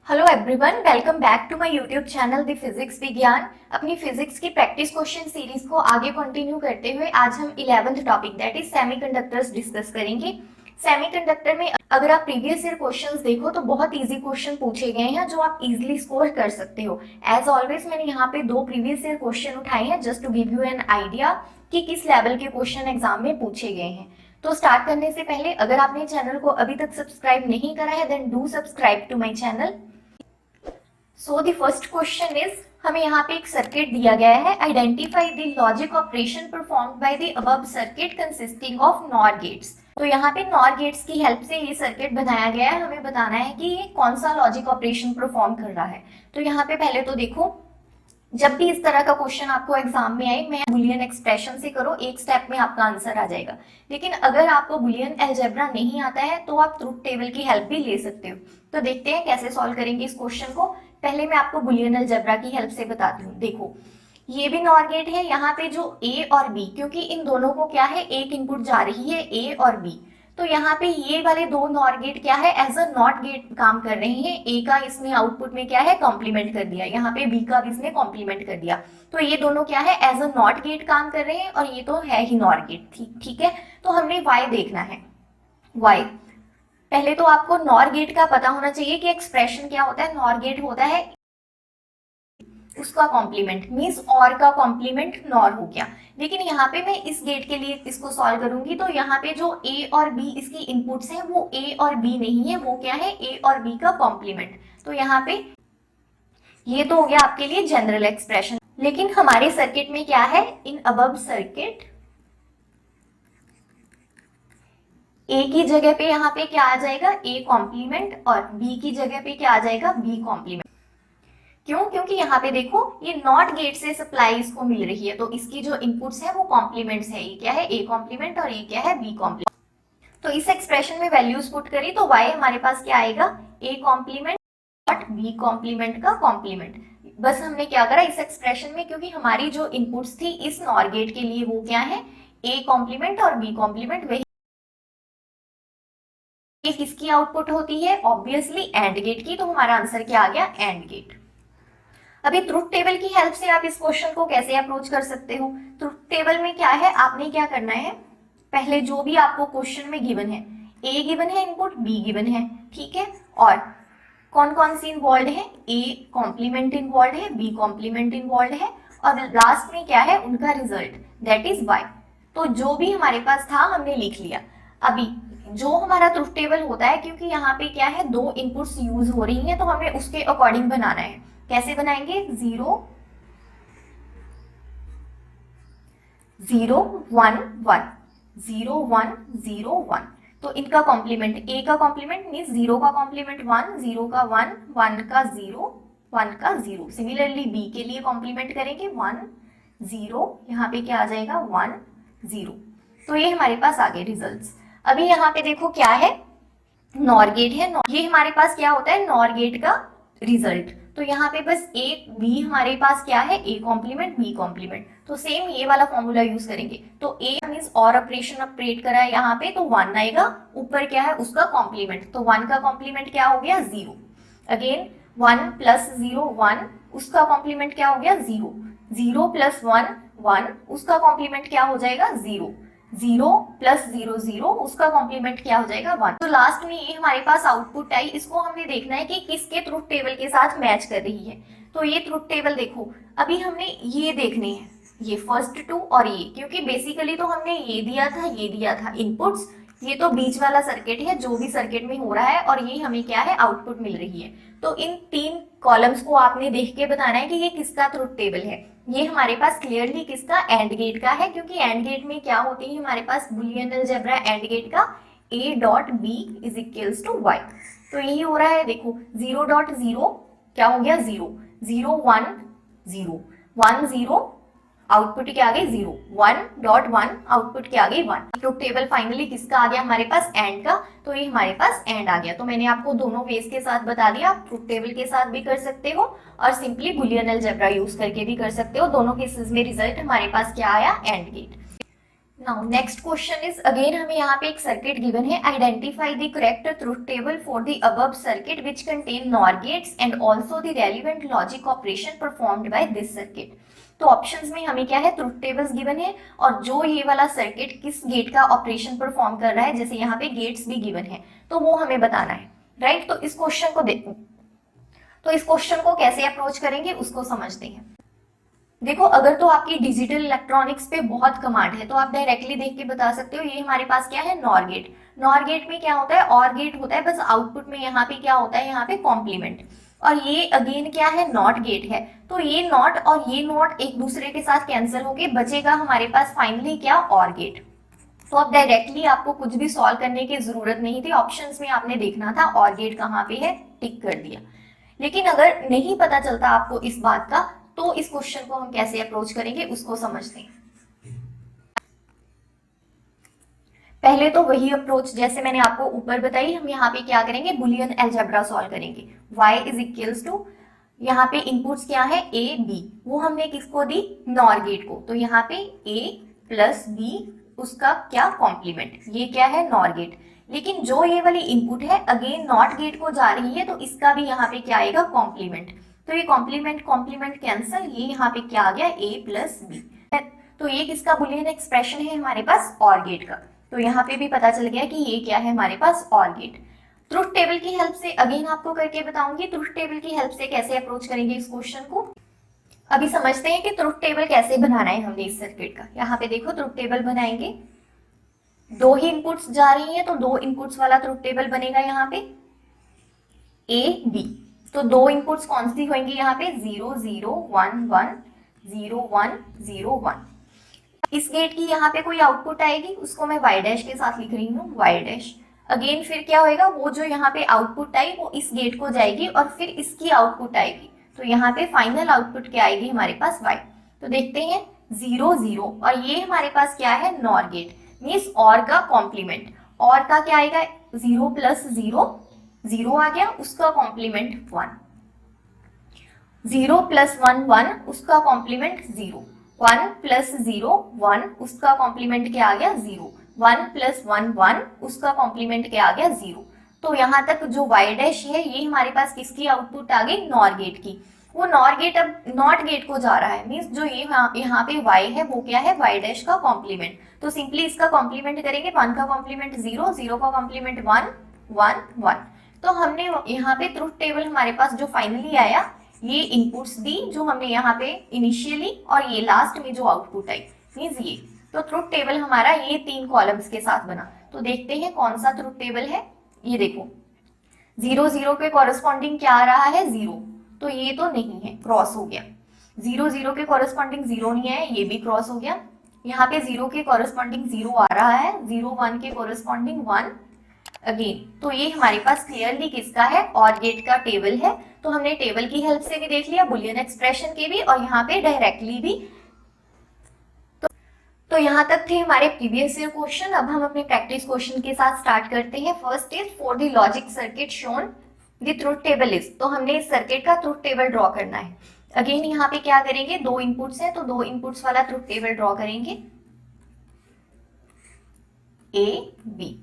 Hello everyone, welcome back to my YouTube channel the physics Vigyan. अपनी physics की practice question series को आगे continue करते हुए आज हम 11th topic that is semiconductors discuss करेंगे। सेमीकंडक्टर में अगर आप प्रीवियस ईयर क्वेश्चंस देखो तो बहुत इजी क्वेश्चन पूछे गए हैं जो आप इजीली स्कोर कर सकते हो। एज ऑलवेज मैंने यहाँ पे 2 प्रीवियस ईयर क्वेश्चन उठाए हैं just to give you an idea कि किस लेवल के क्वेश्चन एग्जाम में पूछे गए हैं। तो स्टार्ट करने से पहले अगर आपने चैनल को अभी तक सब्सक्राइब नहीं करा है then do subscribe to my channel. So the first question is, हमें यहाँ पे एक सर्किट दिया गया है। Identify the logic operation performed by the above circuit consisting of NOR gates. तो यहाँ पे नॉर गेट्स की हेल्प से ये सर्किट बनाया गया है। हमें बताना है कि ये कौन सा लॉजिक ऑपरेशन परफॉर्म कर रहा है। तो यहाँ पे पहले तो देखो, जब भी इस तरह का क्वेश्चन आपको एग्जाम में आए, मैं बुलियन एक्सप्रेशन से करो, एक स्टेप में आपका आंसर आ जाएगा। लेकिन अगर आपको बुलियन अलजेब्रा नहीं आता है तो आप ट्रुथ टेबल की हेल्प भी ले सकते हो। तो देखते हैं कैसे सॉल्व करेंगे इस क्वेश्चन को। पहले मैं आपको बुलियन अलजेब्रा की हेल्प से बताती हूँ। देखो, ये भी नॉर गेट है। यहाँ पे जो ए और बी, क्योंकि इन दोनों को क्या है, एक इनपुट जा रही है ए और बी, तो यहाँ पे ये वाले 2 नॉर गेट क्या है, एज अ नॉट गेट काम कर रहे हैं। ए का इसने आउटपुट में क्या है, कॉम्प्लीमेंट कर दिया, यहाँ पे बी का भी इसने कॉम्प्लीमेंट कर दिया। तो ये दोनों क्या है, एज अ नॉट गेट काम कर रहे हैं और ये तो है ही नॉर गेट। ठीक है, तो हमने वाई देखना है। वाई, पहले तो आपको नॉर गेट का पता होना चाहिए कि एक्सप्रेशन क्या होता है। नॉर गेट होता है उसका कॉम्प्लीमेंट, मीन्स और का कॉम्प्लीमेंट नॉर हो गया। लेकिन यहाँ पे मैं इस गेट के लिए इसको सॉल्व करूंगी तो यहाँ पे जो ए और बी इसकी इनपुट्स हैं वो ए और बी नहीं है, वो क्या है, ए और बी का कॉम्प्लीमेंट। तो यहाँ पे ये तो हो गया आपके लिए जनरल एक्सप्रेशन। लेकिन हमारे सर्किट में क्या है, इन अबव सर्किट ए की जगह पे यहाँ पे क्या आ जाएगा, ए कॉम्प्लीमेंट, और बी की जगह पे क्या आ जाएगा, बी कॉम्प्लीमेंट। क्यों? क्योंकि यहाँ पे देखो ये नॉट गेट से सप्लाई इसको मिल रही है, तो इसकी जो इनपुट्स है वो कॉम्प्लीमेंट्स है। ये क्या है, ए कॉम्प्लीमेंट, और ये क्या है, बी कॉम्प्लीमेंट। तो इस एक्सप्रेशन में वैल्यूज पुट करी तो y हमारे पास क्या आएगा, ए कॉम्प्लीमेंट और बी कॉम्प्लीमेंट का कॉम्प्लीमेंट। बस हमने क्या करा इस एक्सप्रेशन में, क्योंकि हमारी जो इनपुट्स थी इस नॉर गेट के लिए वो क्या है, ए कॉम्प्लीमेंट और बी कॉम्प्लीमेंट, वही किसकी आउटपुट होती है, ऑब्वियसली एंड गेट की। तो हमारा आंसर क्या आ गया, एंड गेट। अभी ट्रुथ टेबल की हेल्प से आप इस क्वेश्चन को कैसे अप्रोच कर सकते हो। ट्रुथ टेबल में क्या है, आपने क्या करना है, पहले जो भी आपको क्वेश्चन में गिवन है, ए गिवन है इनपुट, बी गिवन है, ठीक है, और कौन कौन सी इन्वॉल्व है, ए कॉम्प्लीमेंट इन्वॉल्व है, बी कॉम्प्लीमेंट इन्वॉल्व है, और लास्ट में क्या है, उनका रिजल्ट दैट इज वाई। तो जो भी हमारे पास था हमने लिख लिया। अभी जो हमारा ट्रुथ टेबल होता है, क्योंकि यहाँ पे क्या है, 2 इनपुट्स यूज हो रही हैं, तो हमें उसके अकॉर्डिंग बनाना है। कैसे बनाएंगे, 0 0 1 1 0 1 0 1। तो इनका कॉम्प्लीमेंट, ए का कॉम्प्लीमेंट मीन्स 0 का कॉम्प्लीमेंट 1, 0 का 1, 1 का 0, 1 का 0। सिमिलरली बी के लिए कॉम्प्लीमेंट करेंगे 1 0, यहाँ पे क्या आ जाएगा 1 0। तो ये हमारे पास आ गए रिजल्ट्स। अभी यहाँ पे देखो क्या है, नॉर गेट है। ये हमारे पास क्या होता है, नॉर गेट का रिजल्ट। तो यहाँ पे बस ए बी हमारे पास क्या है, ए कॉम्प्लीमेंट बी कॉम्प्लीमेंट। तो सेम ये वाला फॉर्मूला यूज करेंगे। तो ए मीन्स और ऑपरेशन ऑपरेट करा है यहाँ पे, तो 1 आएगा, ऊपर क्या है उसका कॉम्प्लीमेंट, तो 1 का कॉम्प्लीमेंट क्या हो गया, 0। अगेन 1 प्लस 0 1, उसका कॉम्प्लीमेंट क्या हो गया, 0। 0 प्लस 1 1, उसका कॉम्प्लीमेंट क्या हो जाएगा, 0। 0 प्लस 0 0, उसका कॉम्प्लीमेंट क्या हो जाएगा, 1। तो लास्ट में ये हमारे पास आउटपुट आई, इसको हमने देखना है कि किसके ट्रुथ टेबल के साथ मैच कर रही है। तो ये ट्रुथ टेबल देखो, अभी हमने ये देखने हैं, ये फर्स्ट 2 और ये, क्योंकि बेसिकली तो हमने ये दिया था, ये दिया था इनपुट्स, ये तो बीच वाला सर्किट है जो भी सर्किट में हो रहा है, और ये हमें क्या है, आउटपुट मिल रही है। तो इन 3 कॉलम्स को आपने देख के बताना है कि ये किसका ट्रुथ टेबल है। ये हमारे पास क्लियरली किसका, एंड गेट का है, क्योंकि एंड गेट में क्या होती है हमारे पास, बुलियन अलजेब्रा एंड गेट का a dot B is equals to Y. तो यही हो रहा है, देखो 0 डॉट 0 क्या हो गया, 0 0 1 0 1 0, आउटपुट क्या आ गई, 0 1 डॉट 1, आउटपुट क्या आ गई, 1। ट्रुथ टेबल फाइनली किसका आ गया हमारे पास, एंड का। तो ये हमारे पास एंड आ गया। तो मैंने आपको दोनों वेज के साथ बता दिया, आप ट्रुथ टेबल के साथ भी कर सकते हो और सिंपली बुलियन अलजेब्रा यूज करके भी कर सकते हो। दोनों केसेस में रिजल्ट हमारे पास क्या आया, AND gate. Now next question is again हमें यहाँ पे एक सर्किट गिवन है, identify the correct truth table for the above circuit which contain NOR gates and also the relevant logic operation performed by this circuit. तो options में हमें क्या है, ट्रुथ टेबल्स गिवन है और जो ये वाला सर्किट किस गेट का ऑपरेशन परफॉर्म कर रहा है, जैसे यहाँ पे गेट्स भी गिवन है तो वो हमें बताना है, राइट। तो इस क्वेश्चन को कैसे अप्रोच करेंगे उसको समझते हैं। देखो, अगर तो आपकी डिजिटल इलेक्ट्रॉनिक्स पे बहुत कमांड है तो आप डायरेक्टली देख के बता सकते हो। ये हमारे पास क्या है, नॉर गेट। नॉर गेट में क्या होता है, और गेट होता है, बस आउटपुट में यहाँ पे क्या होता है, यहाँ पे कॉम्प्लीमेंट। और ये अगेन क्या है, नॉट गेट है। तो ये नॉट और ये नॉट एक दूसरे के साथ कैंसिल होके बचेगा हमारे पास फाइनली क्या, और गेट। तो अब डायरेक्टली आपको कुछ भी सॉल्व करने की जरूरत नहीं थी, ऑप्शंस में आपने देखना था और गेट कहाँ पे है, टिक कर दिया। लेकिन अगर नहीं पता चलता आपको इस बात का तो इस क्वेश्चन को हम कैसे अप्रोच करेंगे उसको समझते हैं। पहले तो वही अप्रोच जैसे मैंने आपको ऊपर बताई, हम यहाँ पे क्या करेंगे, बुलियन अलजेब्रा सॉल्व करेंगे। y इज इक्वल्स टू, यहाँ पे इनपुट्स क्या है, a b, वो हमने किसको दी, नॉर गेट को। तो यहाँ पे a प्लस b उसका क्या, कॉम्प्लीमेंट, ये क्या है, नॉर गेट। लेकिन जो ये वाली इनपुट है अगेन नॉट गेट को जा रही है तो इसका भी यहाँ पे क्या आएगा, कॉम्प्लीमेंट। तो ये कॉम्प्लीमेंट कैंसिल, ये यहाँ पे क्या आ गया, a प्लस बी। तो ये किसका बुलियन एक्सप्रेशन है हमारे पास, और गेट का। तो यहाँ पे भी पता चल गया कि ये क्या है हमारे पास, और गेट। ट्रुथ टेबल की हेल्प से अगेन आपको करके बताऊंगी, ट्रुथ टेबल की हेल्प से कैसे अप्रोच करेंगे इस क्वेश्चन को। अभी समझते हैं कि ट्रुथ टेबल कैसे बनाना है हमने इस सर्किट का। यहाँ पे देखो, ट्रुथ टेबल बनाएंगे, दो ही इनपुट्स जा रही है तो दो इनपुट्स वाला ट्रुथ टेबल बनेगा यहाँ पे, a b। तो दो इनपुट्स कौन सी होंगी यहाँ पे, 0 0 1 1 0 1 0 1। इस गेट की यहाँ पे कोई आउटपुट आएगी, उसको मैं y डैश के साथ लिख रही हूँ, y डैश। अगेन फिर क्या होएगा, वो जो यहाँ पे आउटपुट आई वो इस गेट को जाएगी और फिर इसकी आउटपुट आएगी। तो यहाँ पे फाइनल आउटपुट क्या आएगी हमारे पास, y। तो देखते हैं 0 0, और ये हमारे पास क्या है, नॉर गेट, मीन्स और का कॉम्प्लीमेंट। और का क्या आएगा, 0 प्लस 0 0 आ गया, उसका कॉम्प्लीमेंट 1। 0 प्लस 1 1, उसका कॉम्प्लीमेंट 0। 1 प्लस 0 1, उसका कॉम्प्लीमेंट क्या आ गया, 0। 1 प्लस 1 1, उसका कॉम्प्लीमेंट क्या आ गया, 0। तो यहाँ तक जो y डैश है ये हमारे पास किसकी आउटपुट आ गई, नॉर गेट की। वो नॉर गेट अब नॉट गेट को जा रहा है, मीन्स जो ये यहाँ पे y है वो क्या है, y डैश का कॉम्प्लीमेंट। तो सिंपली इसका कॉम्प्लीमेंट करेंगे, 1 का कॉम्प्लीमेंट 0, 0 का कॉम्प्लीमेंट 1 1 1। तो हमने यहाँ पे ट्रुथ टेबल हमारे पास जो फाइनली आया, ये इनपुट्स दी जो हमने यहाँ पे इनिशियली, और ये लास्ट में जो आउटपुट आई, मीन्स ये। तो ट्रुथ टेबल हमारा ये 3 कॉलम्स के साथ बना। तो देखते हैं कौन सा ट्रुथ टेबल है। ये देखो, 0 0 के कॉरेस्पॉन्डिंग क्या आ रहा है, 0। तो ये तो नहीं है, क्रॉस हो गया। 0 0 के कॉरेस्पॉन्डिंग 0 नहीं है, ये भी क्रॉस हो गया। यहाँ पे 0 के कॉरेस्पॉन्डिंग 0 आ रहा है, 0 1 के कॉरेस्पॉन्डिंग 1 अगेन। तो ये हमारे पास क्लियरली किसका है, और गेट का टेबल है। तो हमने टेबल की हेल्प से भी देख लिया, बुलियन एक्सप्रेशन के भी, और यहाँ पे डायरेक्टली भी। तो यहाँ तक थे हमारे प्रीवियस ईयर क्वेश्चन। अब हम अपने प्रैक्टिस क्वेश्चन के साथ स्टार्ट करते हैं। First is for the logic circuit shown the truth table is. तो हमने इस सर्किट का ट्रुथ टेबल ड्रॉ करना है। अगेन यहाँ पे क्या करेंगे, दो इनपुट्स हैं तो दो इनपुट्स वाला ट्रुथ टेबल ड्रॉ करेंगे, ए बी।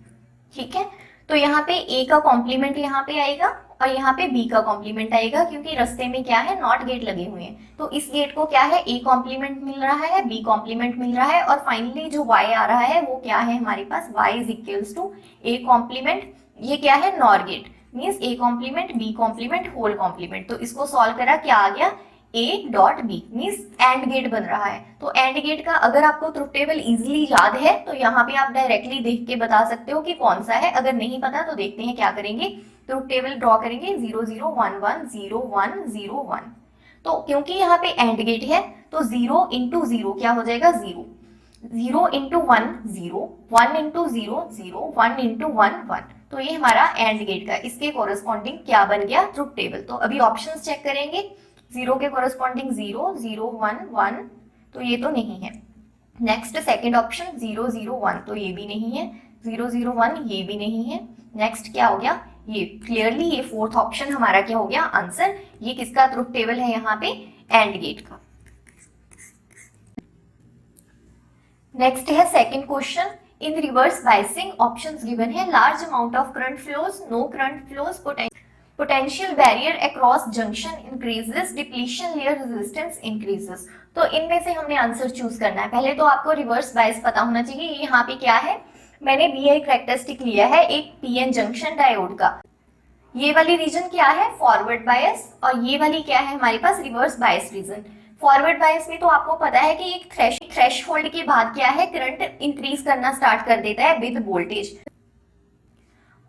ठीक है, तो यहाँ पे a का कॉम्प्लीमेंट यहाँ पे आएगा और यहाँ पे b का कॉम्प्लीमेंट आएगा, क्योंकि रास्ते में क्या है, नॉट गेट लगे हुए हैं। तो इस गेट को क्या है, a कॉम्प्लीमेंट मिल रहा है, b कॉम्प्लीमेंट मिल रहा है, और फाइनली जो y आ रहा है वो क्या है हमारे पास, y is equals to a complement. ये क्या है, NOR gate, means a complement b complement whole complement. तो इसको सॉल्व करा, क्या आ गया, a dot b, means AND gate बन रहा है। तो एंड गेट का अगर आपको ट्रुथ टेबल इजीली याद है तो यहाँ पे आप डायरेक्टली देख के बता सकते हो कि कौन सा है। अगर नहीं पता तो देखते हैं क्या करेंगे, ट्रुथ टेबल ड्रॉ करेंगे, 0 0 1 1 0 1 0 1। तो क्योंकि यहाँ पे एंड गेट है तो 0 इंटू 0 क्या हो जाएगा, 0। 0 इंटू 1 0, 1 इंटू 0 0, 1 इंटू 1 1। तो ये हमारा एंड गेट का, इसके कोरस्पॉन्डिंग क्या बन गया, ट्रुथ टेबल। तो अभी ऑप्शंस चेक करेंगे, 0 के कोरस्पॉन्डिंग 0 0 1 1, तो ये तो नहीं है। नेक्स्ट सेकंड ऑप्शन 0 0 1, तो ये भी नहीं है। 0 0 1 ये भी नहीं है। नेक्स्ट क्या हो गया, ये क्लियरली ये फोर्थ ऑप्शन हमारा क्या हो गया, आंसर। ये किसका ट्रुथ टेबल है यहाँ पे, एंड गेट का। नेक्स्ट है second question, in reverse biasing options given है, large amount of current flows, no current flows, potential barrier across junction increases, depletion layer resistance increases. तो इनमें से हमने आंसर चूज करना है। पहले तो आपको रिवर्स बायस पता होना चाहिए। यहाँ पे क्या है, मैंने VI कैरेक्टरिस्टिक लिया है एक PN जंक्शन डायोड का। ये वाली रीजन क्या है, फॉरवर्ड बायस, और ये वाली क्या है हमारे पास, reverse bias region. Forward bias में तो आपको पता है कि एक थ्रेशहोल्ड के बाद क्या है, करंट इंक्रीज करना स्टार्ट कर देता है विद वोल्टेज।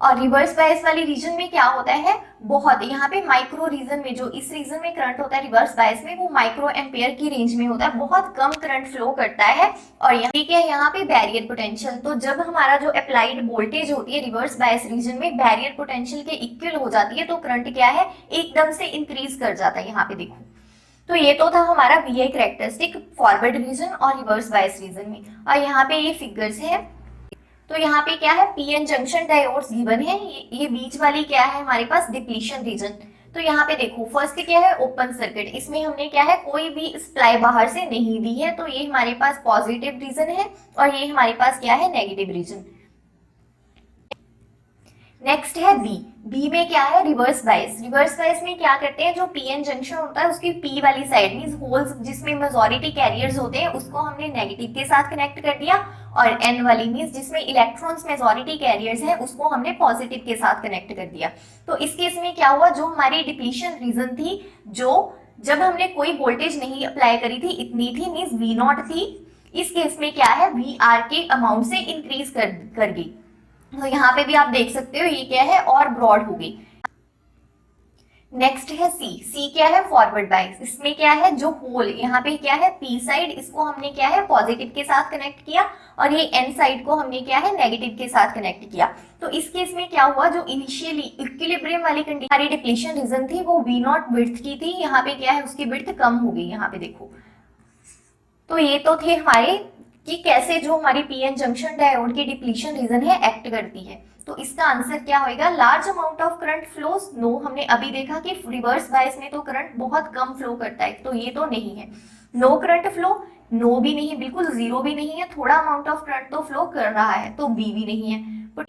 और रिवर्स बायस वाली रीजन में क्या होता है, बहुत यहाँ पे माइक्रो रीजन में, जो इस रीजन में करंट होता है रिवर्स बायस में, वो माइक्रो एम्पियर की रेंज में होता है, बहुत कम करंट फ्लो करता है। और यहाँ पे बैरियर पोटेंशियल, तो जब हमारा जो अप्लाइड वोल्टेज होती है रिवर्स बायस रीजन में बैरियर पोटेंशियल के इक्वल हो जाती है, तो करंट क्या है, एकदम से इंक्रीज कर जाता है। यहाँ पे देखो, तो ये तो था हमारा VI कैरेक्टरिस्टिक फॉरवर्ड रीजन और रिवर्स बायस रीजन में। और यहाँ पे ये फिगर्स है, तो यहाँ पे क्या है, PN जंक्शन डायोड्स गिवन है, ये बीच वाली क्या है हमारे पास, डिप्लीशन रीजन। तो यहाँ पे देखो, फर्स्ट क्या है, ओपन सर्किट, इसमें हमने क्या है, कोई भी सप्लाई बाहर से नहीं दी है, तो ये हमारे पास पॉजिटिव रीजन है, और ये हमारे पास क्या है, नेगेटिव रीजन। नेक्स्ट है बी में क्या है, रिवर्स बायस। रिवर्स बायस में क्या करते हैं, जो PN जंक्शन होता है उसकी P वाली साइड मींस होल्स जिसमें मेजॉरिटी कैरियर्स होते हैं उसको हमने नेगेटिव के साथ कनेक्ट कर दिया, और N वाली मींस जिसमें इलेक्ट्रॉन्स मेजॉरिटी कैरियर्स हैं उसको हमने पॉजिटिव के साथ कनेक्ट कर दिया। तो इस केस में क्या हुआ, जो हमारी डिप्लीशन रीजन थी, जो जब हमने कोई वोल्टेज नहीं अप्लाई करी थी, इतनी थी मींस V0 थी, इस केस में क्या है, VR के अमाउंट से इंक्रीज कर गई। तो यहाँ पे भी आप देख सकते हो, ये क्या है, और ब्रॉड हो गई। नेक्स्ट है सी क्या है, फॉरवर्ड बायस। इसमें क्या है, जो होल यहाँ पे क्या है, P साइड, इसको हमने क्या है, पॉजिटिव के साथ कनेक्ट किया, और ये N साइड को हमने क्या है, नेगेटिव के साथ कनेक्ट किया। तो इस केस में क्या हुआ, जो इनिशियली इक्विलिब्रियम वाली कंडीशन हमारी डिप्लीशन रीजन थी वो V0 विड्थ की थी, यहाँ पे क्या है, उसकी विड्थ कम हो गई। यहाँ पे देखो, तो ये तो थे हमारे कि कैसे जो हमारी PN जंक्शन डायोड की डिप्लीशन रीजन है एक्ट करती है। तो इसका आंसर क्या होएगा, large amount of current flows, no. हमने अभी देखा कि रिवर्स बायस में तो करंट बहुत कम फ्लो करता है, तो ये तो नहीं है। नो करंट फ्लो, नो भी नहीं है, बिल्कुल जीरो भी नहीं है, थोड़ा अमाउंट ऑफ करंट तो फ्लो कर रहा है, तो बी भी नहीं है।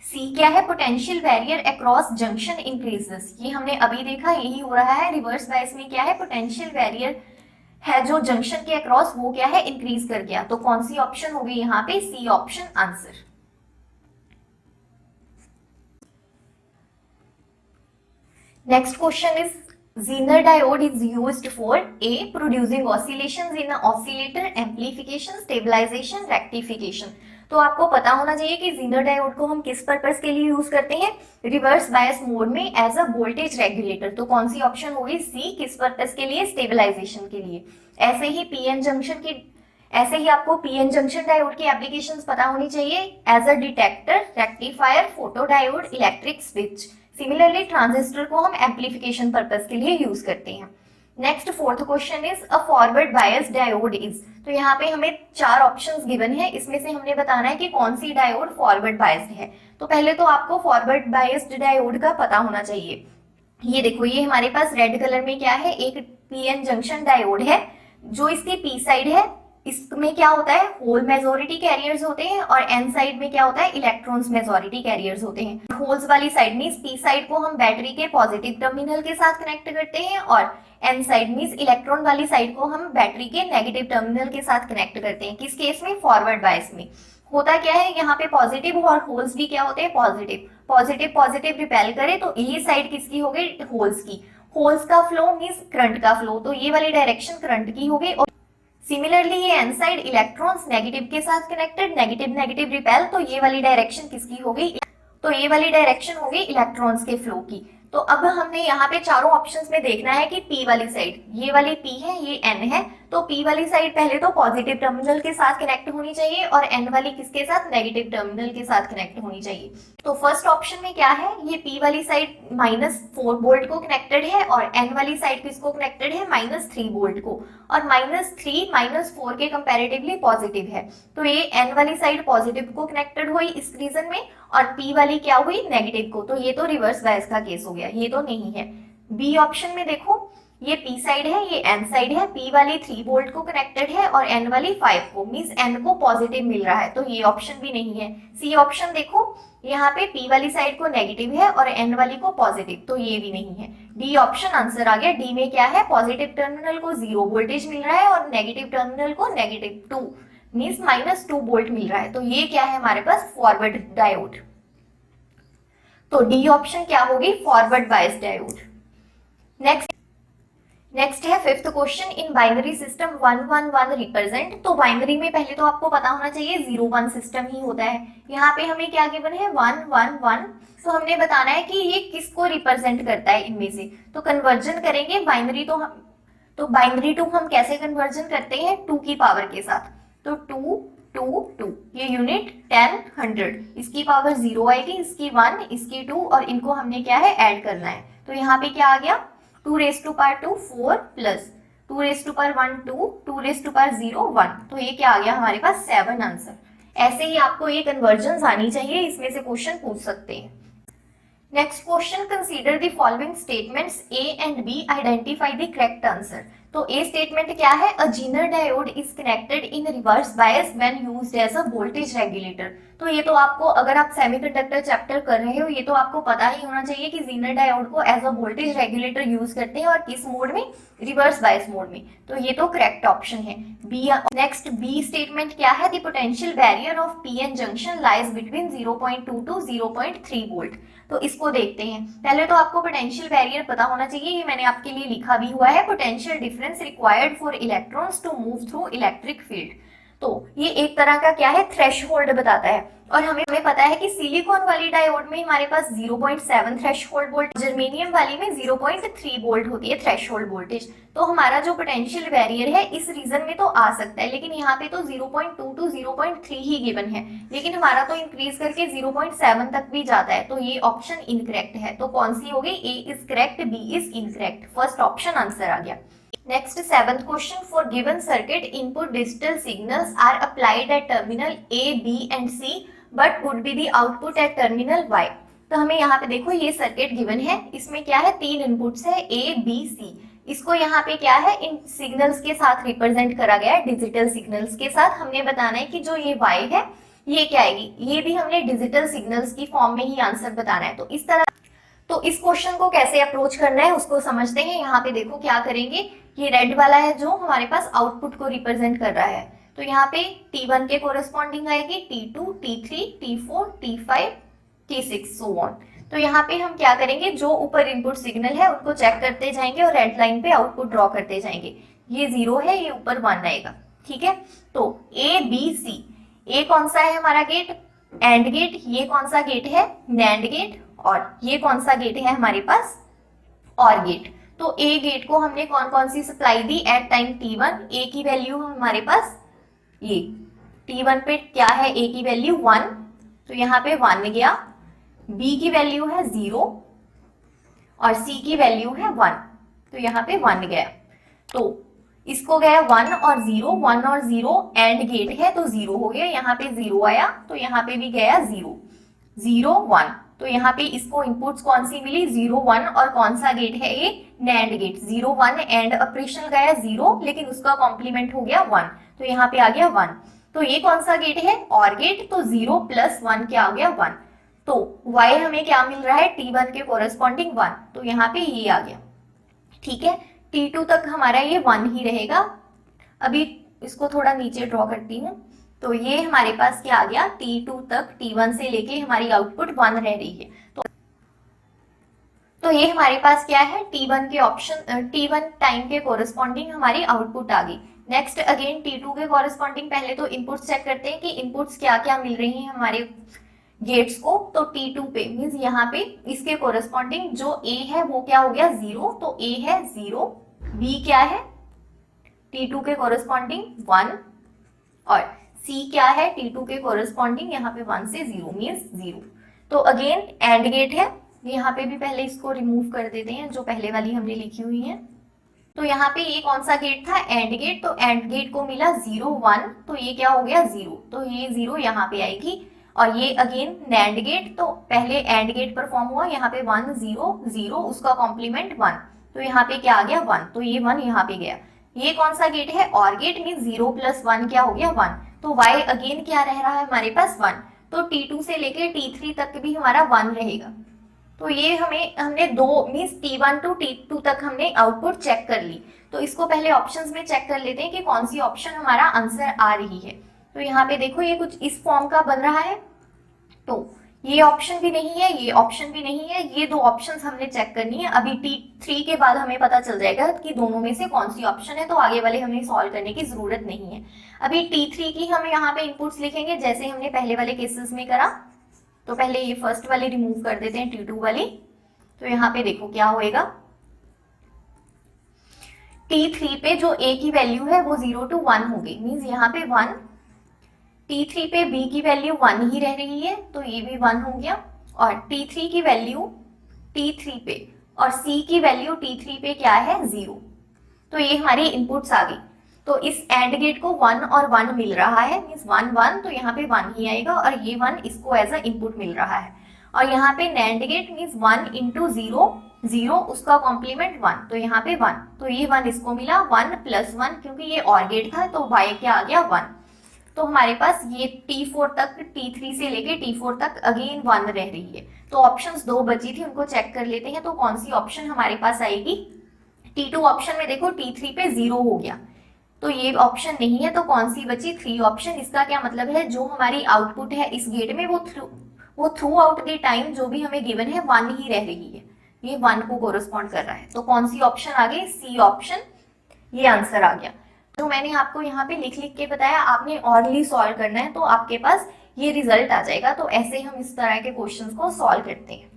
सी क्या है, potential barrier across junction increases, ये हमने अभी देखा, यही हो रहा है। रिवर्स बायस में क्या है, पोटेंशियल बैरियर है जो जंक्शन के अक्रॉस, वो क्या है, इंक्रीज कर गया। तो कौन सी ऑप्शन होगी यहाँ पे, C option answer. Next question is, Zener diode is used for A, producing oscillations in a oscillator, amplification, stabilization, rectification। तो आपको पता होना चाहिए कि Zener डायोड को हम किस पर्पस के लिए यूज करते हैं, रिवर्स बायस मोड में एज अ वोल्टेज रेगुलेटर। तो कौन सी ऑप्शन होगी, सी, किस पर्पस के लिए, स्टेबलाइजेशन के लिए। ऐसे ही आपको PN जंक्शन डायोड की एप्लीकेशंस पता होनी चाहिए, as a detector, rectifier, photo diode, electric switch. Similarly transistor को हम एम्पलीफिकेशन पर्पस के लिए यूज करते हैं। Next fourth question is, a forward bias diode is. तो यहाँ पे हमें 4 ऑप्शंस गिवन है, इसमें से हमने बताना है कि कौन सी डायोड फॉरवर्ड बायस्ड है। तो पहले तो आपको फॉरवर्ड बायस्ड डायोड का पता होना चाहिए। ये देखो, ये हमारे पास रेड कलर में क्या है, एक PN जंक्शन डायोड है, जो इसकी P साइड है, इसमें क्या होता है, होल मेजॉरिटी कैरियर्स होते हैं, और N साइड में क्या होता है, इलेक्ट्रॉन्स मेजॉरिटी कैरियर्स होते हैं। होल्स वाली साइड मींस P साइड को हम बैटरी के पॉजिटिव टर्मिनल के साथ कनेक्ट करते हैं, और N साइड मींस इलेक्ट्रॉन वाली साइड को हम बैटरी के नेगेटिव टर्मिनल के साथ कनेक्ट करते हैं। किस केस में, फॉरवर्ड बायस में। होता क्या है, यहाँ पे पॉजिटिव और होल्स भी क्या होते हैं, पॉजिटिव। पॉजिटिव रिपेल करे, तो ये साइड किसकी हो गई, होल्स की। होल्स का फ्लो मींस करंट का फ्लो, तो ये वाली डायरेक्शन करंट की हो गई। और सिमिलरली ये N साइड इलेक्ट्रॉन्स नेगेटिव के साथ कनेक्टेड, नेगेटिव रिपेल, तो ये वाली डायरेक्शन किसकी हो गई, तो ये वाली डायरेक्शन हो गई इलेक्ट्रॉन्स के फ्लो की। तो अब हमने यहाँ पे चारों ऑप्शंस में देखना है कि P वाली साइड, ये वाली P है, ये N है, तो P वाली साइड पहले तो पॉजिटिव टर्मिनल के साथ कनेक्ट होनी चाहिए, और N वाली किसके साथ, नेगेटिव टर्मिनल के साथ कनेक्ट होनी चाहिए। तो फर्स्ट ऑप्शन में क्या है, ये P वाली साइड -4 वोल्ट को कनेक्टेड है, और N वाली साइड किसको कनेक्टेड है, -3 वोल्ट को, और -3 -4 के कंपैरेटिवली पॉजिटिव है। तो ये N वाली साइड पॉजिटिव को कनेक्टेड हुई इस रीजन में, और P वाली क्या हुई, नेगेटिव को। तो ये तो रिवर्स बायस का केस हो गया, ये तो नहीं है। बी ऑप्शन में देखो, ये P साइड है, ये N साइड है, P वाली 3 वोल्ट को कनेक्टेड है और N वाली 5 को, मींस N को पॉजिटिव मिल रहा है, तो ये ऑप्शन भी नहीं है। सी ऑप्शन देखो, यहाँ पे P वाली साइड को नेगेटिव है और N वाली को पॉजिटिव, तो ये भी नहीं है। डी ऑप्शन आंसर आ गया। डी में क्या है, पॉजिटिव टर्मिनल को 0 वोल्टेज मिल रहा है और नेगेटिव टर्मिनल को -2 मींस -2 वोल्ट मिल रहा है, तो ये क्या है हमारे पास, फॉरवर्ड डायोड। तो डी ऑप्शन क्या होगी, फॉरवर्ड बायस डायोड। नेक्स्ट है fifth question, in binary system 1 1 1 represent. तो बाइनरी में पहले तो आपको पता होना चाहिए 0 1 सिस्टम ही होता है। यहाँ पे हमें क्या गिवन है, 1 1 1, तो हमने बताना है कि ये किसको रिप्रेजेंट करता है इनमें से। तो कन्वर्जन करेंगे बाइनरी, तो बाइनरी टू हम कैसे कन्वर्जन करते हैं, 2 की पावर के साथ। तो 2 2 2, ये यूनिट 10 100, इसकी पावर 0 आएगी, इसकी 1, इसकी 2, और इनको हमने क्या है, ऐड करना है। तो यहाँ पे क्या आ गया, 2 raised to power 2 4 plus 2 raised to power 1 2, 2 raised to power 0 1, तो ये क्या आ गया हमारे पास 7 आंसर। ऐसे ही आपको ये कन्वर्जन आनी चाहिए, इसमें से क्वेश्चन पूछ सकते हैं। Next question, consider the following statements A and B, identify the correct answer. तो ए स्टेटमेंट क्या है, a zener diode is connected in reverse bias when used as a voltage regulator. तो ये तो आपको, अगर आप सेमीकंडक्टर चैप्टर कर रहे हो, ये तो आपको पता ही होना चाहिए कि जीनर डायोड को as a voltage regulator use करते हैं, और किस मोड में, रिवर्स बायस मोड में। तो ये तो करेक्ट ऑप्शन है बी। नेक्स्ट बी स्टेटमेंट क्या है, the potential barrier of PN junction lies between 0.2 to 0.3 volt. तो इसको देखते हैं। पहले तो आपको पोटेंशियल बैरियर पता होना चाहिए, ये मैंने आपके लिए लिखा भी हुआ है, potential difference required for electrons to move through electric field. तो ये एक तरह का क्या है, थ्रेशहोल्ड बताता है। और हमें पता है कि सिलिकॉन वाली डायोड में हमारे पास 0.7 थ्रेशहोल्ड वोल्ट, जर्मेनियम वाली में 0.3 वोल्ट होती है थ्रेशहोल्ड वोल्टेज। तो हमारा जो पोटेंशियल बैरियर है इस रीजन में तो आ सकता है, लेकिन यहाँ पे तो 0.2 टू 0.3 ही गिवन है, लेकिन हमारा तो इंक्रीज करके 0.7 तक भी जाता है, तो ये ऑप्शन इनकरेक्ट है। तो कौन सी होगी, A is correct, B is incorrect, first option answer आ गया। Next, seventh question, for given circuit input digital signals are applied at terminal A, B and C, but would be the output at terminal Y। तो हमें यहाँ पे देखो ये circuit given है, इसमें क्या है, 3 इनपुट्स है A, B, C। इसको यहाँ पे क्या है, इन सिग्नल्स के साथ रिप्रेजेंट करा गया है, डिजिटल सिग्नल्स के साथ। हमने बताना है कि जो ये Y है ये क्या आएगी, ये भी हमने डिजिटल सिग्नल्स की फॉर्म में ही आंसर बताना है। तो इस तरह, तो इस क्वेश्चन को कैसे अप्रोच करना है उसको समझते हैं। यहाँ पे देखो क्या करेंगे, ये रेड वाला है जो हमारे पास आउटपुट को रिप्रेजेंट कर रहा है, तो यहाँ पे T1 के कोरेस्पॉन्डिंग आएगी T2, T3, T4, T5, T6 so on. तो यहाँ पे हम क्या करेंगे, जो ऊपर इनपुट सिग्नल है उनको चेक करते जाएंगे और रेड लाइन पे आउटपुट ड्रॉ करते जाएंगे। ये 0 है, ये ऊपर 1 आएगा, ठीक है। तो A, B, C, A कौन सा है हमारा गेट, एंड गेट। ये कौन सा गेट है, नैंड गेट। और ये कौन सा गेट है हमारे पास, और गेट। तो ए गेट को हमने कौन कौन C supply the at time T1, ए की वैल्यू हमारे पास, ये T1 पे क्या है, ए की वैल्यू 1, तो यहाँ पे 1 गया। बी की वैल्यू है 0 और सी की वैल्यू है 1, तो यहाँ पे 1 गया। तो इसको गया 1 और 0, 1 और 0 एंड गेट है तो 0 हो गया, यहाँ पे 0 आया, तो यहाँ पे भी गया 0 0 1। तो यहाँ पे इसको इनपुट्स कौन सी मिली, 0 1, और कौन सा गेट है ये, नैंड गेट। 0 1 एंड ऑपरेशन गया 0, लेकिन उसका कॉम्प्लीमेंट हो गया 1, तो यहाँ पे आ गया 1। तो ये कौन सा गेट है, और गेट। तो 0 प्लस 1 क्या हो गया, 1। तो y हमें क्या मिल रहा है, T1 के कोरेस्पॉन्डिंग 1, तो यहाँ पे ये आ गया, ठीक है। T2 तक हमारा ये 1 ही रहेगा। अभी इसको थोड़ा नीचे ड्रॉ करती हूँ, तो ये हमारे पास क्या आ गया, T2 तक T1 से लेके हमारी आउटपुट 1 रह रही है। तो ये हमारे पास क्या है, T1 के ऑप्शन, T1 टाइम के कोरेस्पॉन्डिंग हमारी आउटपुट आ गई। नेक्स्ट अगेन T2 के कोरेस्पॉन्डिंग पहले तो इनपुट्स चेक करते हैं कि इनपुट्स क्या क्या मिल रही हैं हमारे गेट्स को। तो T2 पे मींस यहाँ पे इसके कोरेस्पॉन्डिंग जो A है वो क्या हो गया 0, तो A है 0। B क्या है, T2 के कोरेस्पॉन्डिंग 1, और C क्या है, T2 के कोरेस्पॉन्डिंग यहाँ पे 1 से 0 मींस 0। तो अगेन एंड गेट है, यहाँ पे भी पहले इसको रिमूव कर देते हैं जो पहले वाली हमने लिखी हुई है। तो यहाँ पे ये कौन सा गेट था, एंड गेट। तो एंड गेट को मिला 0 1, तो ये क्या हो गया 0, तो ये 0 यहाँ पे आएगी। और ये अगेन नैंड गेट, तो पहले एंड गेट परफॉर्म हुआ, यहाँ पे 1 0 0, उसका कॉम्प्लीमेंट 1, तो यहाँ पे क्या आ गया 1, तो ये 1 यहाँ पे गया। ये कौन सा गेट है, और गेट, मीन 0 + 1 क्या हो गया 1, तो y अगेन क्या रह रहा है हमारे पास 1, तो T2 से लेके T3 तक भी हमारा 1 रहेगा। तो ये हमने दो मीन्स T1 to T2 तक हमने आउटपुट चेक कर ली। तो इसको पहले ऑप्शंस में चेक कर लेते हैं कि कौन सी ऑप्शन हमारा आंसर आ रही है। तो यहाँ पे देखो ये कुछ इस फॉर्म का बन रहा है, तो ये ऑप्शन भी नहीं है, ये ऑप्शन भी नहीं है, ये दो ऑप्शंस हमने चेक करनी है। अभी T3 के बाद हमें पता चल जाएगा कि दोनों में से कौन सी ऑप्शन है, तो आगे वाले हमें सॉल्व करने की जरूरत नहीं है। अभी T3 की हम यहाँ पे इनपुट्स लिखेंगे जैसे हमने पहले वाले केसेस में करा। तो पहले ये फर्स्ट वाली रिमूव कर देते हैं, T2 वाली। तो यहाँ पे देखो क्या होएगा, T3 पे जो A की वैल्यू है वो 0 to 1 होगी, मीन्स यहाँ पे 1, T3 पे B की वैल्यू 1 ही रह रही है तो ये भी 1 हो गया, और T3 की वैल्यू T3 पे और C की वैल्यू T3 पे क्या है 0। तो ये हमारी इनपुट्स आ गई। तो इस एंड गेट को 1 और 1 मिल रहा है, मीन्स 1 1, तो यहाँ पे 1 ही आएगा, और ये 1 इसको एज अ इनपुट मिल रहा है। और यहाँ पे नैंड गेट मीन्स 1 × 0 0, उसका कॉम्प्लीमेंट 1, तो यहाँ पे 1, तो ये 1 इसको मिला, 1 + 1, क्योंकि ये और गेट था तो y क्या आ गया 1। तो हमारे पास ये T4 तक, T3 से लेके T4 तक अगेन 1 रह रही है। तो ऑप्शंस 2 बची थी, उनको चेक कर लेते हैं। तो कौन सी ऑप्शन हमारे पास आएगी, T2 ऑप्शन में देखो T3 पे 0 हो गया, तो ये ऑप्शन नहीं है। तो कौन सी बची, 3 ऑप्शन। इसका क्या मतलब है, जो हमारी आउटपुट है इस गेट में वो थ्रू आउट द टाइम जो भी हमें गिवन है 1 ही रह रही है, ये 1 को कोरस्पॉन्ड कर रहा है। तो कौन सी ऑप्शन आ गई, सी ऑप्शन, ये आंसर आ गया। तो मैंने आपको यहाँ पे लिख लिख के बताया, आपने ऑरली सॉल्व करना है तो आपके पास ये रिजल्ट आ जाएगा। तो ऐसे हम इस तरह के क्वेश्चंस को सॉल्व करते हैं।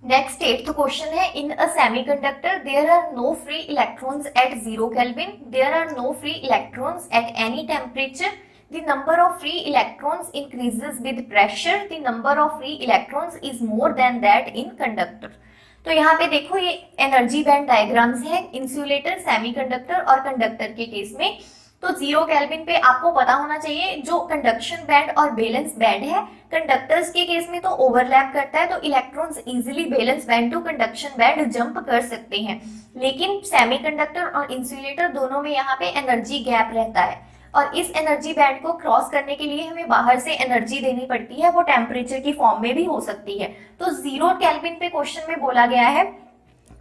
नेक्स्ट 8th क्वेश्चन है, in a semiconductor there are no free electrons at 0 kelvin, there are no free electrons at any temperature, the number of free electrons increases with pressure, the number of free electrons is more than that in conductor। तो यहाँ पे देखो ये energy band diagrams है insulator, semiconductor और conductor के case में। तो 0 केल्विन पे आपको पता होना चाहिए जो कंडक्शन बैंड और बैलेंस बैंड है, कंडक्टर्स के केस में तो ओवरलैप करता है, तो electrons easily valence band to conduction band jump कर सकते हैं। लेकिन सेमीकंडक्टर और इंसुलेटर दोनों में यहाँ पे एनर्जी गैप रहता है, और इस एनर्जी बैंड को क्रॉस करने के लिए हमें बाहर से एनर्जी देनी पड़ती है, वो टेम्परेचर की फॉर्म में भी हो सकती है। तो 0 केल्विन पे क्वेश्चन में बोला गया है,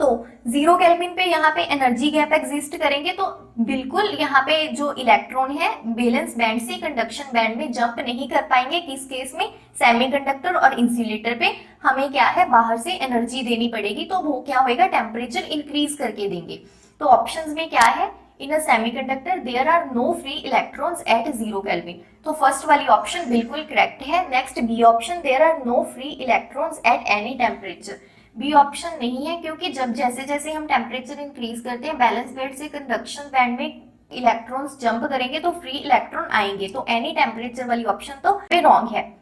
तो 0 केल्विन पे यहाँ पे एनर्जी गैप एग्जिस्ट करेंगे, तो बिल्कुल यहाँ पे जो इलेक्ट्रॉन है बैलेंस बैंड से कंडक्शन बैंड में जंप नहीं कर पाएंगे। किस केस में, सेमीकंडक्टर और इंसुलेटर पे हमें क्या है बाहर से एनर्जी देनी पड़ेगी, तो वो क्या होगा टेम्परेचर इंक्रीज करके देंगे। तो ऑप्शंस में क्या है, in a semiconductor there are no free electrons at 0 kelvin, तो फर्स्ट वाली ऑप्शन बिल्कुल करेक्ट है। Next B option, there are no free electrons at any temperature, B option नहीं है, क्योंकि जब जैसे जैसे हम टेम्परेचर इंक्रीज करते हैं बैलेंस बैंड से कंडक्शन बैंड में इलेक्ट्रॉन्स जंप करेंगे तो फ्री इलेक्ट्रॉन आएंगे, तो एनी टेम्परेचर वाली ऑप्शन तो रॉन्ग है।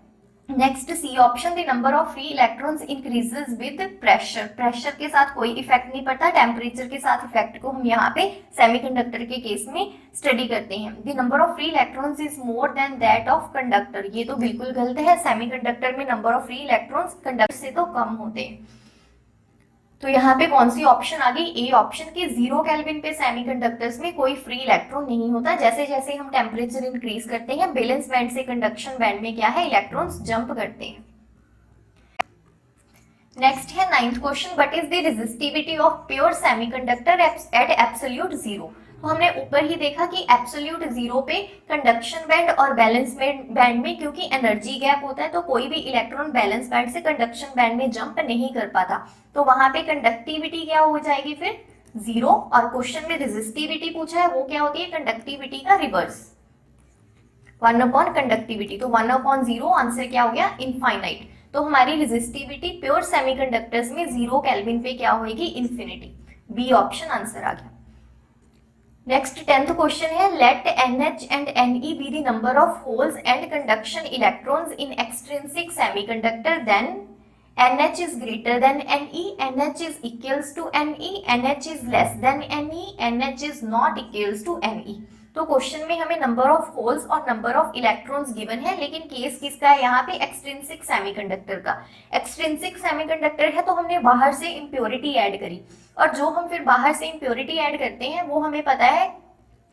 Next C option, the number of free electrons increases with pressure, pressure के साथ कोई इफेक्ट नहीं पड़ता, टेम्परेचर के साथ इफेक्ट को हम यहाँ पे सेमीकंडक्टर के केस में स्टडी करते हैं। The number of free electrons is more than that of conductor, ये तो बिल्कुल गलत है, सेमीकंडक्टर में number of free electrons conductor से तो कम होते हैं। तो यहाँ पे कौन सी ऑप्शन आ गई, ए ऑप्शन की 0 केल्विन पे सेमीकंडक्टर्स में कोई फ्री इलेक्ट्रॉन नहीं होता, जैसे जैसे हम टेम्परेचर इंक्रीज करते हैं बैलेंस बैंड से कंडक्शन बैंड में क्या है इलेक्ट्रॉन्स जंप करते हैं। नेक्स्ट है 9th question, what is the resistivity of pure semiconductor at absolute 0। तो हमने ऊपर ही देखा कि एब्सोल्यूट 0 पे कंडक्शन बैंड और बैलेंस बैंड में क्योंकि एनर्जी गैप होता है तो कोई भी इलेक्ट्रॉन बैलेंस बैंड से कंडक्शन बैंड में जंप नहीं कर पाता, तो वहां पे कंडक्टिविटी क्या हो जाएगी फिर 0, और क्वेश्चन में रेजिस्टिविटी पूछा है वो क्या होती है कंडक्टिविटी का रिवर्स 1 कंडक्टिविटी, तो 1/0 आंसर क्या हो गया इनफाइनाइट। तो हमारी रेजिस्टिविटी प्योर सेमीकंडक्टर्स में 0 केल्विन पे क्या होगी इन्फिनिटी, बी ऑप्शन आंसर आ गया। नेक्स्ट 10th क्वेश्चन है, late NH and Ne be the number of holes and conduction electrons in extrinsic semiconductor, then NH is greater than Ne, NH is equals to Ne, NH is less than Ne, NH is not equals to Ne। तो question में हमें number of holes और number of electrons given है, लेकिन case किसका है यहाँ पे, एक्सट्रिंसिक सेमीकंडक्टर का। एक्सट्रिंसिक सेमीकंडक्टर है तो हमने बाहर से इम्प्योरिटी ऐड करी, और जो हम फिर बाहर से इम्प्योरिटी ऐड करते हैं वो हमें पता है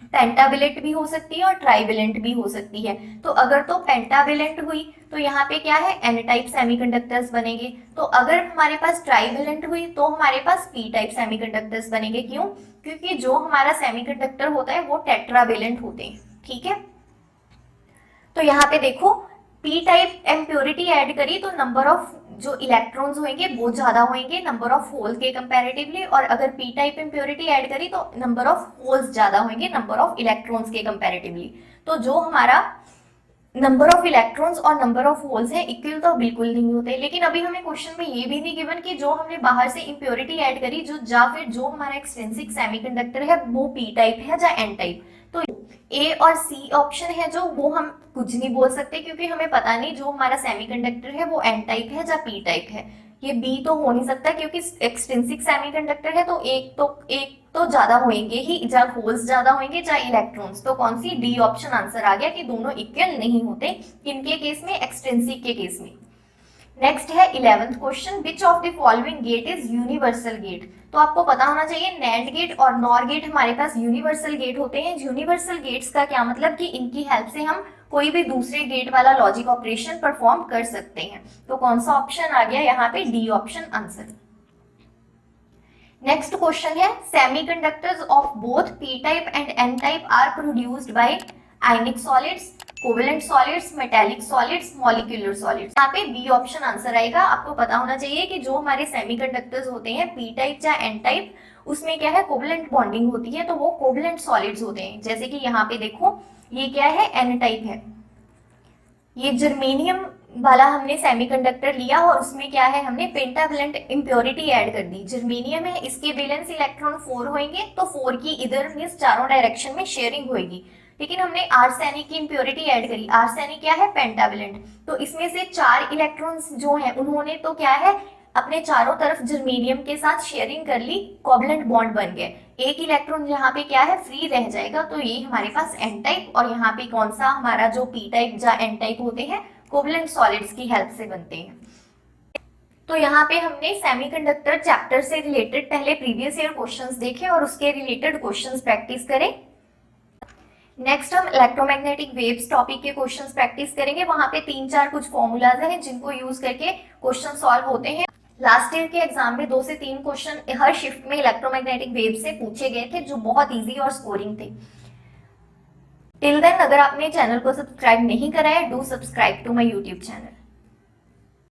पेंटावेलेंट भी हो सकती है और ट्राइवेलेंट भी हो सकती है। तो अगर तो पेंटावेलेंट हुई तो यहाँ पे क्या है, एन टाइप सेमीकंडक्टर्स बनेंगे। तो अगर हमारे पास ट्राइवेलेंट हुई तो हमारे पास पी टाइप सेमीकंडक्टर्स बनेंगे। क्यों? क्योंकि जो हमारा सेमीकंडक्टर होता है वो टेट्रावेलेंट होते हैं। ठीक है, तो यहाँ पे देखो पी टाइप इम्प्योरिटी ऐड करी तो नंबर ऑफ जो इलेक्ट्रॉन्स होंगे वो ज्यादा होंगे नंबर ऑफ होल के कंपैरेटिवली, और अगर पी टाइप इम्प्योरिटी ऐड करी तो नंबर ऑफ होल्स ज्यादा होंगे नंबर ऑफ इलेक्ट्रॉन्स के कंपैरेटिवली। तो जो हमारा नंबर ऑफ इलेक्ट्रॉन्स और नंबर ऑफ होल्स है इक्वल तो बिल्कुल नहीं होते। लेकिन अभी हमें क्वेश्चन में ये भी नहीं गिवन कि जो हमने बाहर से इम्प्योरिटी ऐड करी या फिर जो हमारा एक्सट्रिंसिक सेमीकंडक्टर है वो पी टाइप है या एन टाइप। तो ए और सी ऑप्शन है जो, वो हम कुछ नहीं बोल सकते क्योंकि हमें पता नहीं जो हमारा सेमीकंडक्टर है वो एन टाइप है या पी टाइप है। ये बी तो हो नहीं सकता क्योंकि एक्सट्रिंसिक सेमीकंडक्टर है तो एक तो ज्यादा होंगे ही, या होल्स ज्यादा होंगे या इलेक्ट्रॉन्स। तो कौन सी, डी ऑप्शन आंसर आ गया कि दोनों इक्वल नहीं होते। किनके केस में, एक्सट्रिंसिक के केस में। नेक्स्ट है 11th question, which of the following gate is universal gate. तो आपको पता होना चाहिए नैंड गेट और नॉर गेट हमारे पास यूनिवर्सल गेट होते हैं। यूनिवर्सल गेट्स का क्या मतलब कि इनकी हेल्प से हम कोई भी दूसरे गेट वाला लॉजिक ऑपरेशन परफॉर्म कर सकते हैं। तो कौन सा ऑप्शन आ गया यहाँ पे, D option answer. Next question है, semiconductors of both P type and N type are produced by ionic solids, covalent solids, metallic solids, molecular solids. यहाँ पे बी ऑप्शन आंसर आएगा। आपको पता होना चाहिए कि जो हमारे सेमीकंडक्टर्स होते हैं पी टाइप या एन टाइप, उसमें क्या है, कोवेलेंट बॉन्डिंग होती है, तो वो कोवेलेंट सॉलिड्स होते हैं। जैसे कि यहाँ पे देखो ये क्या है, एन टाइप है। ये जर्मेनियम वाला हमने सेमीकंडक्टर लिया और उसमें क्या है, हमने पेंटावेलेंट इम्प्योरिटी ऐड कर दी। जर्मेनियम है, इसके वैलेंस इलेक्ट्रॉन 4 होंगे, तो 4 की इधर मींस चारों डायरेक्शन में शेयरिंग होगी। लेकिन हमने आर्सेनिक की इम्प्योरिटी ऐड करी। आर्सेनिक क्या है, पेंटावेलेंट, तो इसमें से 4 इलेक्ट्रॉन्स जो हैं उन्होंने तो क्या है, अपने चारों तरफ जर्मेनियम के साथ शेयरिंग कर ली, कोवेलेंट बॉन्ड बन गए। एक इलेक्ट्रॉन यहाँ पे क्या है, फ्री रह जाएगा। तो ये हमारे पास एन टाइप, और यहाँ पे कौन सा हमारा जो पी टाइप या एन टाइप होते हैं कोवेलेंट सॉलिड्स की हेल्प से बनते हैं। तो यहाँ पे हमने सेमीकंडक्टर चैप्टर से रिलेटेड पहले प्रीवियस ईयर क्वेश्चंस देखे और उसके रिलेटेड क्वेश्चंस प्रैक्टिस करें। नेक्स्ट हम इलेक्ट्रोमैग्नेटिक वेव्स टॉपिक के क्वेश्चंस प्रैक्टिस करेंगे। वहां पे 3-4 कुछ फॉर्मूलाज हैं जिनको यूज करके क्वेश्चन सॉल्व होते हैं। लास्ट ईयर के एग्जाम में 2 से 3 क्वेश्चन हर शिफ्ट में इलेक्ट्रोमैग्नेटिक वेव से पूछे गए थे जो बहुत इजी और स्कोरिंग थे। टिल देन अगर आपने चैनल को सब्सक्राइब नहीं करा है, do subscribe to my YouTube channel.